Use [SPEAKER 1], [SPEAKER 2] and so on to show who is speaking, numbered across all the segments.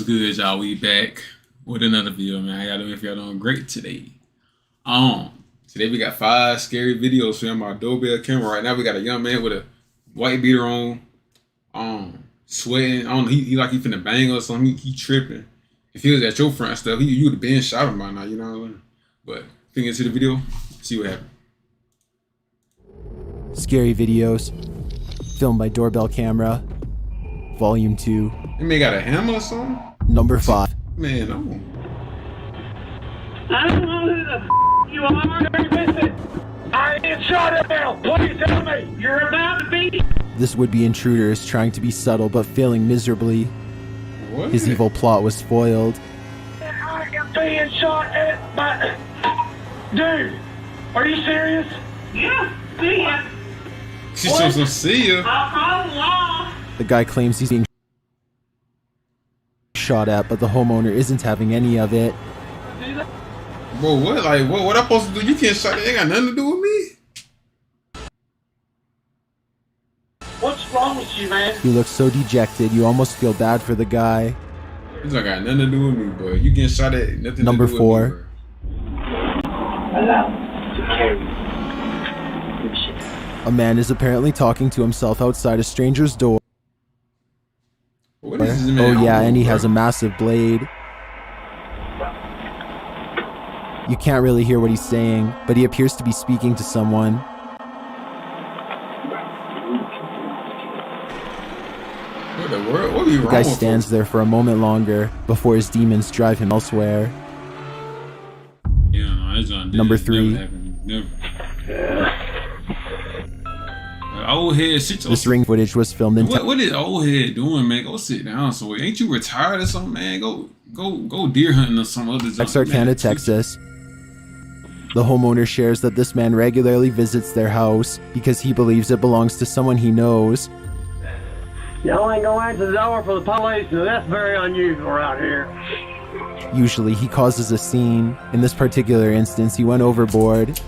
[SPEAKER 1] good, y'all? We back with another video, man. How y'all doing? If y'all doing great today. Today we got 5 scary videos from our Doorbell camera. Right now we got a young man with a white beater on, sweating. I don't know, he like he finna bang or something. He tripping. If he was at your front stuff, you would have been shot him by now, you know what I mean? But if we get into the video, see what happened.
[SPEAKER 2] Scary videos, filmed by Doorbell camera, volume 2.
[SPEAKER 1] That man got a hammer or something?
[SPEAKER 2] Number 5.
[SPEAKER 1] Man,
[SPEAKER 3] I don't know who the you are. Listen, I ain't shot at now. Please tell me. You're about to be.
[SPEAKER 2] This would-be intruder is trying to be subtle but failing miserably.
[SPEAKER 1] What?
[SPEAKER 2] His evil plot was foiled.
[SPEAKER 3] I am being shot at by... Dude, are you serious? Yeah, see ya.
[SPEAKER 1] She's supposed to see you.
[SPEAKER 3] I'll call the law.
[SPEAKER 2] The guy claims he's being shot at, but the homeowner isn't having any of it.
[SPEAKER 1] Bro, what? Like, what I'm supposed to do? You can't shot it. Ain't got nothing to do with me.
[SPEAKER 3] What's wrong with you, man?
[SPEAKER 2] He looks so dejected, you almost feel bad for the guy.
[SPEAKER 1] It's like got nothing to do with me, bro. You getting shot at, nothing
[SPEAKER 2] Number
[SPEAKER 1] to do
[SPEAKER 2] 4.
[SPEAKER 1] with me,
[SPEAKER 3] Allow to carry.
[SPEAKER 2] A man is apparently talking to himself outside a stranger's door.
[SPEAKER 1] What is this man
[SPEAKER 2] Oh yeah,
[SPEAKER 1] on,
[SPEAKER 2] and he
[SPEAKER 1] bro?
[SPEAKER 2] has a massive blade. You can't really hear what he's saying, but he appears to be speaking to someone.
[SPEAKER 1] What the world? What are you
[SPEAKER 2] The
[SPEAKER 1] wrong
[SPEAKER 2] guy
[SPEAKER 1] with
[SPEAKER 2] stands there for a moment longer before his demons drive him elsewhere.
[SPEAKER 1] Yeah, no, that's not
[SPEAKER 2] Number 3.
[SPEAKER 1] Never. Old head, sit your
[SPEAKER 2] This ring footage was filmed in
[SPEAKER 1] What is old head doing, man? Go sit down somewhere. Ain't you retired or something, man? Go deer hunting or some other junk,
[SPEAKER 2] Texarkana,
[SPEAKER 1] man.
[SPEAKER 2] Texas. The homeowner shares that this man regularly visits their house because he believes it belongs to someone he knows.
[SPEAKER 3] Y'all ain't gonna answer the door for the police, so that's very unusual around here.
[SPEAKER 2] Usually he causes a scene. In this particular instance, he went overboard.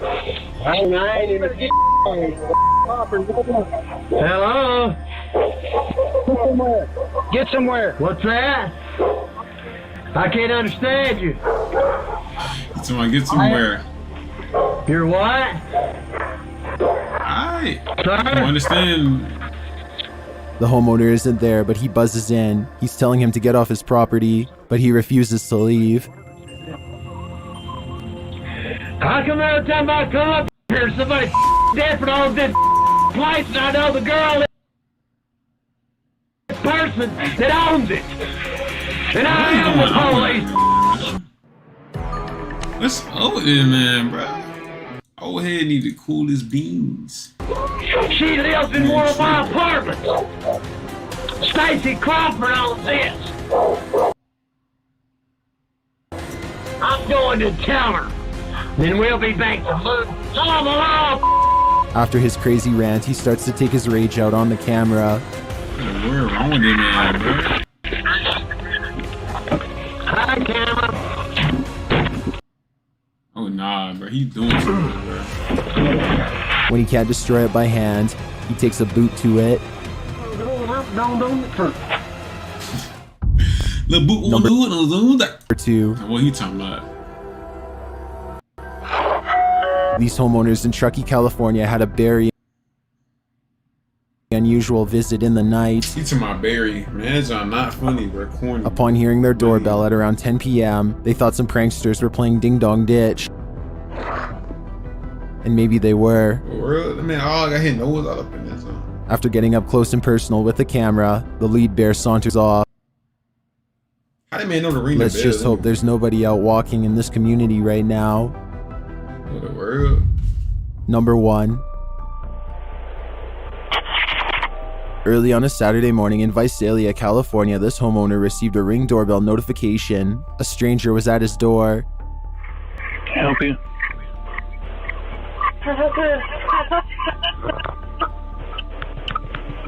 [SPEAKER 3] I ain't even Hello? Get somewhere. What's that? I can't understand you.
[SPEAKER 1] You someone get somewhere.
[SPEAKER 3] You're what?
[SPEAKER 1] Alright.
[SPEAKER 3] Sir?
[SPEAKER 1] I understand.
[SPEAKER 2] The homeowner isn't there, but he buzzes in. He's telling him to get off his property, but he refuses to leave.
[SPEAKER 3] How come every time I come up here, somebody dead for all this place, and I know the girl, this person that owns it, and I am the police.
[SPEAKER 1] What's over there, man, bro? Old head need to cool his beans.
[SPEAKER 3] She lives in one of my apartments. Stacy Crawford owns this. I'm going to tell her. Then we'll be back to move. Follow the law.
[SPEAKER 2] After his crazy rant, he starts to take his rage out on the camera.
[SPEAKER 1] What's wrong with him, man, bro?
[SPEAKER 3] Hi, camera.
[SPEAKER 1] Oh, nah, bro. He's doing something, bro.
[SPEAKER 2] When he can't destroy it by hand, he takes a boot to it.
[SPEAKER 1] Little boot
[SPEAKER 2] Number
[SPEAKER 1] on that.
[SPEAKER 2] 2.
[SPEAKER 1] What he talking about?
[SPEAKER 2] These homeowners in Truckee, California had a very unusual visit in the night.
[SPEAKER 1] He to my berry. Man, it's not funny, bro. Corny.
[SPEAKER 2] Upon hearing their doorbell at around 10 p.m., they thought some pranksters were playing Ding Dong Ditch. And maybe they were.
[SPEAKER 1] World, I mean, all I got his nose all up in there, so.
[SPEAKER 2] After getting up close and personal with the camera, the lead bear saunters off.
[SPEAKER 1] How did man know to ring the
[SPEAKER 2] Let's
[SPEAKER 1] bell?
[SPEAKER 2] just hope there's nobody out walking in this community right now.
[SPEAKER 1] What the world?
[SPEAKER 2] Number 1. Early on a Saturday morning in Visalia, California, this homeowner received a Ring doorbell notification. A stranger was at his door.
[SPEAKER 3] Can I help you?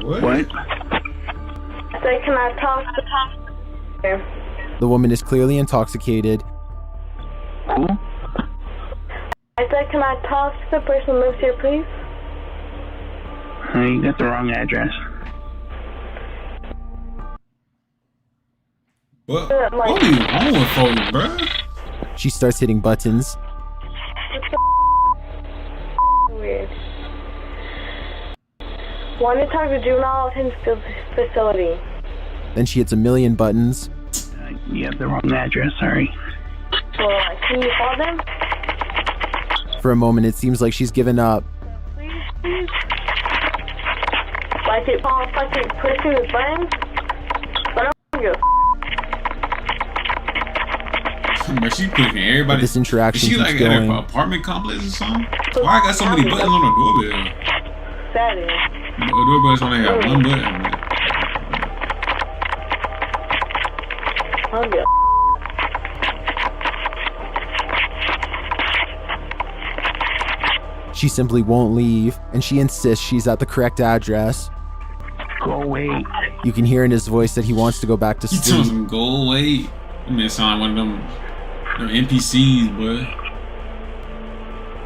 [SPEAKER 1] What?
[SPEAKER 4] So can I talk to
[SPEAKER 2] The woman is clearly intoxicated.
[SPEAKER 3] Who?
[SPEAKER 4] I said, can I talk to the person who lives here, please?
[SPEAKER 5] You got the wrong address.
[SPEAKER 1] What are you on with folks, bro?
[SPEAKER 2] She starts hitting buttons.
[SPEAKER 4] Weird. Want to talk to juvenile facility.
[SPEAKER 2] Then she hits a million buttons.
[SPEAKER 5] You have the wrong address, sorry.
[SPEAKER 4] Well, can you call them?
[SPEAKER 2] For a moment, it seems like she's given up.
[SPEAKER 4] Please. Like it falls fucking pushing his buttons? But I don't give a
[SPEAKER 1] But she clicking everybody.
[SPEAKER 2] But this interaction
[SPEAKER 1] is she
[SPEAKER 2] keeps
[SPEAKER 1] like
[SPEAKER 2] going.
[SPEAKER 1] at an apartment complex or something? Why I got so many buttons on the doorbell?
[SPEAKER 4] that is.
[SPEAKER 1] The doorbell's only got one button. Man.
[SPEAKER 4] I don't give a
[SPEAKER 2] She simply won't leave, and she insists she's at the correct address.
[SPEAKER 5] Go away.
[SPEAKER 2] You can hear in his voice that he wants to go back to
[SPEAKER 1] He tells
[SPEAKER 2] sleep.
[SPEAKER 1] him go away. I mean, sound like one of them NPCs, boy.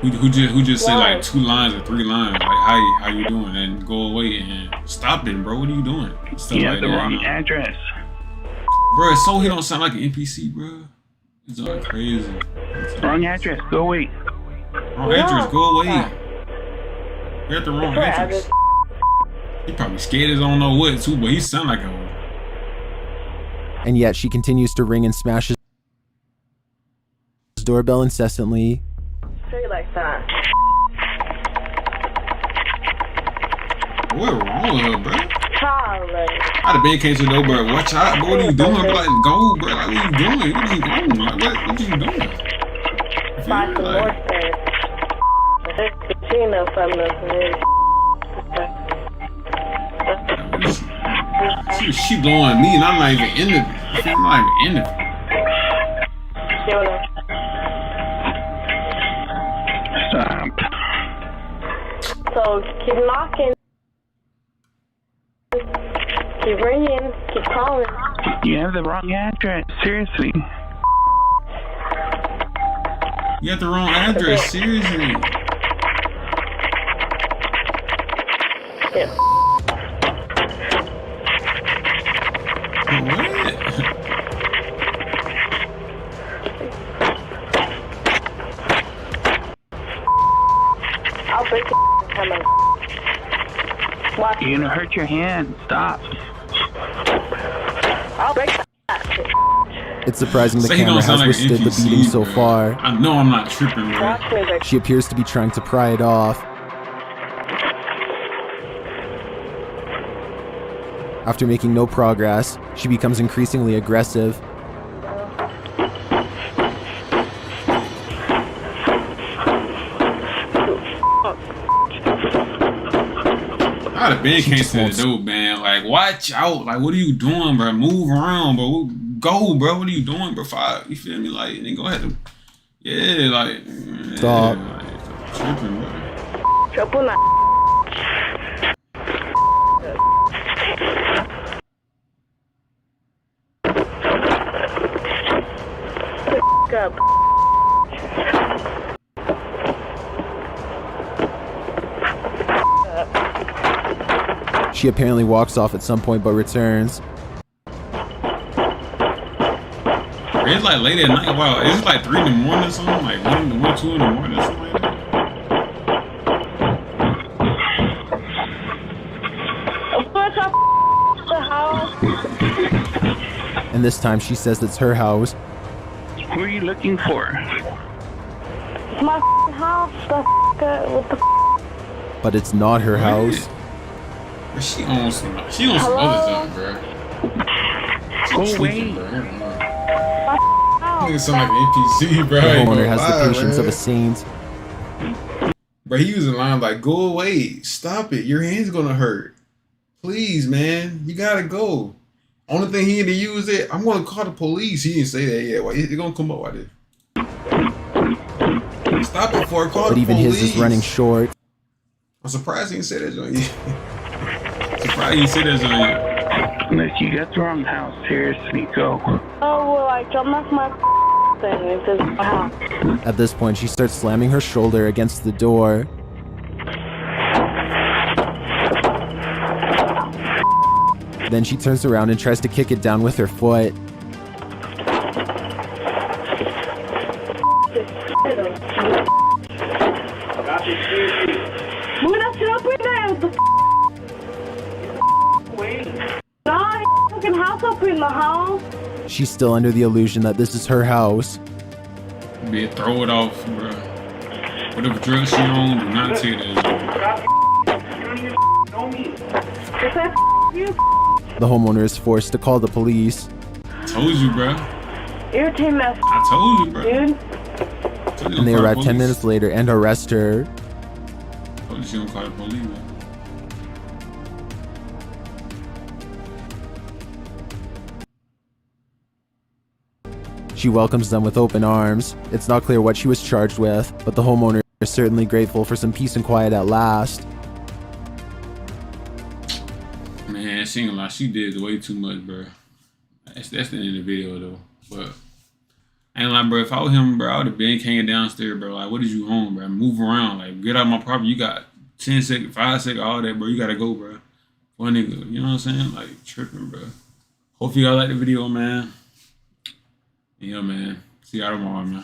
[SPEAKER 1] Who just say like 2 lines or 3 lines, like how you doing, and go away and stop it, bro. What are you doing? Stuff
[SPEAKER 5] You
[SPEAKER 1] like
[SPEAKER 5] have the
[SPEAKER 1] that,
[SPEAKER 5] wrong
[SPEAKER 1] you know?
[SPEAKER 5] address.
[SPEAKER 1] Bro, so he don't sound like an NPC, bro. It's all crazy.
[SPEAKER 5] Wrong address. Go away.
[SPEAKER 1] Wrong address, go away. You're at the wrong address. He probably scared as I don't know what too, but he sound like a.
[SPEAKER 2] And yet she continues to ring and smash his doorbell incessantly.
[SPEAKER 4] straight like that.
[SPEAKER 1] What wrong with her, bro?
[SPEAKER 4] Charlie.
[SPEAKER 1] I'd have been came to know, bro. Watch out, bro. What are you doing? Like, go, bro. Like, what are you doing? What are you doing? Like, what are you doing?
[SPEAKER 4] Buy some more things. Cappuccino from
[SPEAKER 1] She blowing me, and I'm not even in it. I'm not even in it.
[SPEAKER 5] Stop.
[SPEAKER 4] So keep knocking. Keep ringing. Keep calling.
[SPEAKER 5] You have the wrong address. Seriously.
[SPEAKER 1] You got the wrong address, seriously.
[SPEAKER 4] Yeah.
[SPEAKER 1] What?
[SPEAKER 4] I'll break your hammer. Watch.
[SPEAKER 5] You're gonna hurt your hand. Stop.
[SPEAKER 4] I'll break that.
[SPEAKER 2] It's surprising the
[SPEAKER 1] Say he
[SPEAKER 2] camera
[SPEAKER 1] don't sound
[SPEAKER 2] has
[SPEAKER 1] like an
[SPEAKER 2] withstood the
[SPEAKER 1] NPC,
[SPEAKER 2] beating so
[SPEAKER 1] bro.
[SPEAKER 2] far.
[SPEAKER 1] I know I'm not tripping, bro.
[SPEAKER 4] Watch me, like,
[SPEAKER 2] She appears to be trying to pry it off. After making no progress, she becomes increasingly aggressive.
[SPEAKER 1] I'd have been
[SPEAKER 2] She
[SPEAKER 1] came
[SPEAKER 2] just
[SPEAKER 1] to the
[SPEAKER 2] won't
[SPEAKER 1] dude, man. Like, watch out. Like, what are you doing, bro? Move around, bro. Go, bro. What are you doing, bro? You feel me? Like, nigga, go ahead to. Yeah, like.
[SPEAKER 2] Stop.
[SPEAKER 1] Yeah, like, tripping, bro.
[SPEAKER 4] triple nine. Up.
[SPEAKER 2] She apparently walks off at some point but returns.
[SPEAKER 1] It's like late at night. Wow, it's like 3 in the morning or something. Like 1, 2 in the morning or something like that.
[SPEAKER 4] What's up, the house?
[SPEAKER 2] And this time she says it's her house.
[SPEAKER 5] Who are you looking for?
[SPEAKER 4] It's my house. What the
[SPEAKER 2] But it's not her house.
[SPEAKER 1] But she on some other stuff, bro.
[SPEAKER 5] Go
[SPEAKER 1] She
[SPEAKER 5] away.
[SPEAKER 1] tweaking, bro. I don't know.
[SPEAKER 4] house?
[SPEAKER 1] Nigga sound like an NPC, bro.
[SPEAKER 2] The
[SPEAKER 1] I ain't
[SPEAKER 2] homeowner
[SPEAKER 1] gonna
[SPEAKER 2] has
[SPEAKER 1] lie,
[SPEAKER 2] the patience
[SPEAKER 1] man.
[SPEAKER 2] of a saint.
[SPEAKER 1] But he was in line like, go away. Stop it. Your hand's gonna hurt. Please, man. You gotta go. Only thing he had to use it, I'm gonna call the police. He didn't say that yet. Why it's gonna come up like this? Stop it before I call
[SPEAKER 2] But
[SPEAKER 1] the
[SPEAKER 2] even
[SPEAKER 1] police.
[SPEAKER 2] his is running short.
[SPEAKER 1] I'm surprised he didn't say that joint yet. Surprised he didn't say that joint yet.
[SPEAKER 5] Look, you got the wrong house. Seriously, go.
[SPEAKER 4] Oh, well, I jumped off my thing. It says my house.
[SPEAKER 2] At this point, she starts slamming her shoulder against the door. Then she turns around and tries to kick it down with her foot.
[SPEAKER 4] Move that shit up right there. What the
[SPEAKER 3] Wait.
[SPEAKER 4] Nah, fucking house up in the house.
[SPEAKER 2] She's still under the illusion that this is her house.
[SPEAKER 1] Bitch, throw it off, bro. Whatever drugs she on, do not take that.
[SPEAKER 3] You don't even know me.
[SPEAKER 4] It's that you.
[SPEAKER 2] The homeowner is forced to call the police.
[SPEAKER 1] Told you, bro.
[SPEAKER 4] Irritating that
[SPEAKER 1] I told you, bro.
[SPEAKER 4] dude.
[SPEAKER 1] Told you
[SPEAKER 2] And they
[SPEAKER 1] don't call the
[SPEAKER 2] arrive 10
[SPEAKER 1] police.
[SPEAKER 2] minutes later and arrest her.
[SPEAKER 1] Told you she don't call the police, man.
[SPEAKER 2] She welcomes them with open arms. It's not clear what she was charged with, but the homeowner is certainly grateful for some peace and quiet at last.
[SPEAKER 1] Man, she ain't gonna lie, she did way too much, bro. That's the end of the video, though. But I ain't gonna lie, bro. If I was him, bro, I would have been hanging downstairs, bro. Like, what is you on, bro? Move around. Like, get out of my property. You got 10 seconds, 5 seconds, all that, bro. You gotta go, bro. One nigga, you know what I'm saying? Like, tripping, bro. Hope you all like the video, man. Yeah, man. See y'all tomorrow, man.